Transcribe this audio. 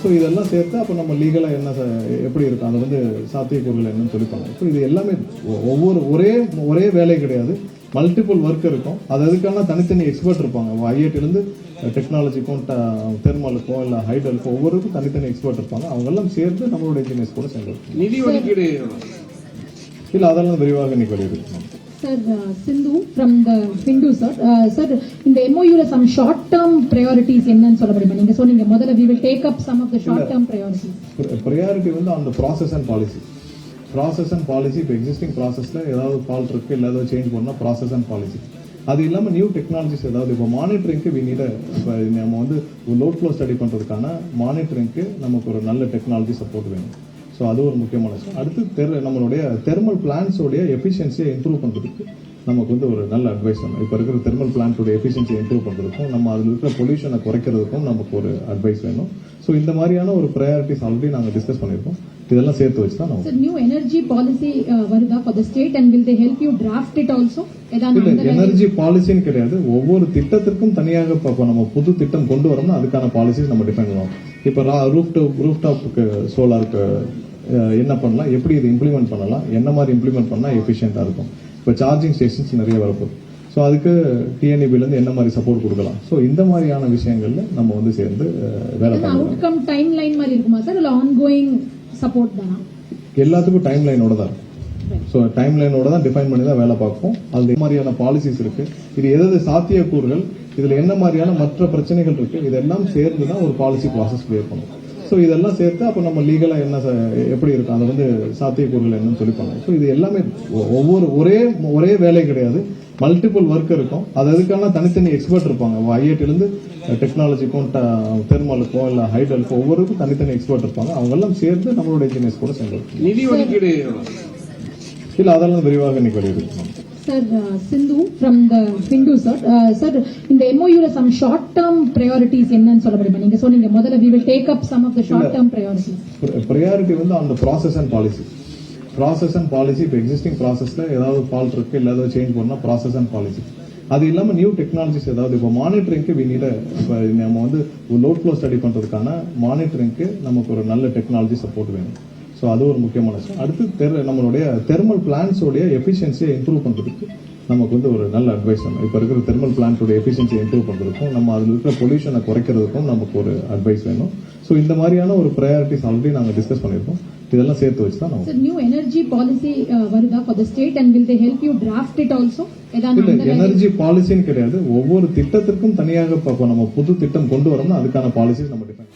So இதெல்லாம் சேர்த்து அப்போ நம்ம லீகலாக என்ன எப்படி இருக்கும் அது வந்து சாத்தியக்கூறுகள் என்னன்னு சொல்லிப்பாங்க. ஸோ இது எல்லாமே ஒரே வேலை கிடையாது, மல்டிபிள் ஒர்க் இருக்கும். அது அதுக்கான தனித்தனி எக்ஸ்பர்ட் இருப்பாங்க. ஐஐடிலேருந்து டெக்னாலஜிக்கும் தெர்மலுக்கும் இல்லை ஹைடலுக்கும் ஒவ்வொருக்கும் தனித்தனி எக்ஸ்பர்ட் இருப்பாங்க. அவங்க எல்லாம் சேர்ந்து நம்மளோட இன்ஜினியர்ஸ் கூட சேர்ந்து நிதி ஒதுக்கீடு இல்லை அதெல்லாம் விரிவாக இன்னைக்கு வெளியிருக்கு. Sir, Sindhu from the Hindu sir. Sir, in the MOU some short term priorities என்னன்னு சொல்ல முடியுமா? நீங்க சொன்னீங்க முதல்ல we will take up some of the short term priorities. Priority வந்து on the process and policy. Process and policy இப்போ existing ப்ராசஸ்ல ஏதாவது ஃபால்ட் இருக்கு இல்லை ஏதாவது சேஞ்ச் பண்ணா ப்ராசஸ் அண்ட் பாலிசி. அது இல்லாமல் நியூ டெக்னாலஜிஸ் ஏதாவது இப்போ மானிட்டரிங்க்கு வி நீட் இப்போ நம்ம வந்து லோட் ஃப்ளோ ஸ்டடி பண்ணுறதுக்கான மானிட்டரிங்க்கு நமக்கு ஒரு நல்ல டெக்னாலஜி சப்போர்ட் வேணும். ஸோ அது ஒரு முக்கியமான விஷயம். அடுத்து நம்மளுடைய தெர்மல் பிளான்ஸோடைய எஃபிஷியன்சியை இம்ப்ரூவ் பண்ணுறதுக்கு நமக்கு வந்து ஒரு நல்ல அட்வைஸ் வேணும். இப்போ இருக்கிற தெர்மல் பிளான்ட்டோட எஃபிஷியன்சியை இம்ப்ரூவ் பண்ணுறதுக்கும் நம்ம அதில் இருக்கிற பொல்யூஷனை குறைக்கிறதுக்கும் நமக்கு ஒரு அட்வைஸ் வேணும். ஸோ இந்த மாதிரியான ஒரு ப்ரையாரிட்டிஸ் ஆல்ரெடி நாங்கள் டிஸ்கஸ் பண்ணியிருக்கோம். இதெல்லாம் சேர்த்து வச்சு தான் நம்ம நியூ எனர்ஜி பாலிசி வருதா for the state and will they help you draft it also? இல்ல எனர்ஜி பாலிசின்னு கிடையாது, ஒவ்வொரு திட்டத்திற்கும் தனியாக இப்போ நம்ம புது திட்டம் கொண்டு வரோம்னா அதுக்கான பாலிசிஸ் நம்ம டிஃபைன் பண்ணுவோம். இப்போ ரூஃப் டாப்புக்கு சோலாருக்கு என்ன பண்ணலாம், எப்படி இதை இம்ப்ளிமெண்ட் பண்ணலாம், என்ன மாதிரி இம்ப்ளிமெண்ட் பண்ணால் எஃபிஷியண்டாக இருக்கும். இப்போ சார்ஜிங் ஸ்டேஷன்ஸ் நிறைய வரப்போகுது. ஸோ அதுக்கு டிஎன்இபிலேருந்து என்ன மாதிரி சப்போர்ட் கொடுக்கலாம். ஸோ இந்த மாதிரியான விஷயங்கள்ல நம்ம வந்து சேர்ந்து வேலை பண்ணலாம். அவுட்கம் டைம் லைன் மாதிரி இருக்குமா சார், இல்லை ஆன்கோயிங் சப்போர்ட் தானா? எல்லாத்துக்கும் டைம் லைனோட தான் இருக்கும். ஸோ டைம் லைனோட தான் டிஃபைன் பண்ணி தான் வேலை பார்ப்போம். அது மாதிரியான பாலிசிஸ் இருக்கு, இது எது சாத்தியக்கூறுகள், இதுல என்ன மாதிரியான மற்ற பிரச்சனைகள் இருக்கு, இதெல்லாம் சேர்ந்து தான் ஒரு பாலிசி ப்ராசஸ் கிளியர் பண்ணும். ஸோ இதெல்லாம் சேர்த்து அப்போ நம்ம லீகலாக என்ன எப்படி இருக்கும் அது வந்து சாத்தியக்கூறுகள் என்னன்னு சொல்லிப்பாங்க. ஸோ இது எல்லாமே ஒரே வேலை கிடையாது, மல்டிபிள் ஒர்க் இருக்கும். அது அதுக்கான தனித்தனி எக்ஸ்பர்ட் இருப்பாங்க. ஐஐடிலேருந்து டெக்னாலஜிக்கும் தெர்மலுக்கும் இல்லை ஹைடலுக்கும் ஒவ்வொருக்கும் தனித்தனி எக்ஸ்பர்ட் இருப்பாங்க. அவங்க எல்லாம் சேர்ந்து நம்மளோட இன்ஜினியர்ஸ் கூட சேர்ந்து நிதி ஒதுக்கீடு இல்லை அதெல்லாம் விரிவாக இன்னைக்கு வெளியிருக்கு. Sir, Sindhu from the Hindu sir. Sir, in the MOU some short term priorities என்னன்னு சொல்ல முடியுமா? நீங்க சொன்னீங்க முதல்ல we will take up some of the short term priorities. Priority வந்து on the process and policy. Process and policy இப்போ existing ப்ராசஸ்ல ஏதாவது ஃபால்ட் இருக்கு இல்லை ஏதாவது சேஞ்ச் பண்ணா ப்ராசஸ் அண்ட் பாலிசி. அது இல்லாமல் நியூ டெக்னாலஜிஸ் ஏதாவது இப்போ மானிட்டரிங்க்கு வி நீட் இப்போ நம்ம வந்து லோட் ஃப்ளோ ஸ்டடி பண்ணுறதுக்கான மானிட்டரிங்க்கு நமக்கு ஒரு நல்ல டெக்னாலஜி சப்போர்ட் வேணும். ஸோ அது ஒரு முக்கியமான விஷயம். அடுத்து நம்மளுடைய தெர்மல் பிளான்ஸோடைய எஃபிஷியன்சியை இம்ப்ரூவ் பண்ணுறதுக்கு நமக்கு வந்து ஒரு நல்ல அட்வைஸ் வேணும். இப்போ இருக்கிற தெர்மல் பிளான்ட்டோட எஃபிஷியன்சியை இம்ப்ரூவ் பண்ணுறதுக்கும் நம்ம அதில் இருக்கிற பொல்யூஷனை குறைக்கிறதுக்கும் நமக்கு ஒரு அட்வைஸ் வேணும். ஸோ இந்த மாதிரியான ஒரு ப்ரையாரிட்டிஸ் ஆல்ரெடி நாங்கள் டிஸ்கஸ் பண்ணியிருக்கோம். இதெல்லாம் சேர்த்து வச்சு தான் நம்ம நியூ எனர்ஜி பாலிசி வருதா for the state and will they help you draft it also? இல்ல எனர்ஜி பாலிசின்னு கிடையாது, ஒவ்வொரு திட்டத்திற்கும் தனியாக நம்ம புது திட்டம் கொண்டு வரோம்னா அதுக்கான பாலிசிஸ் நம்ம டிஃபைன்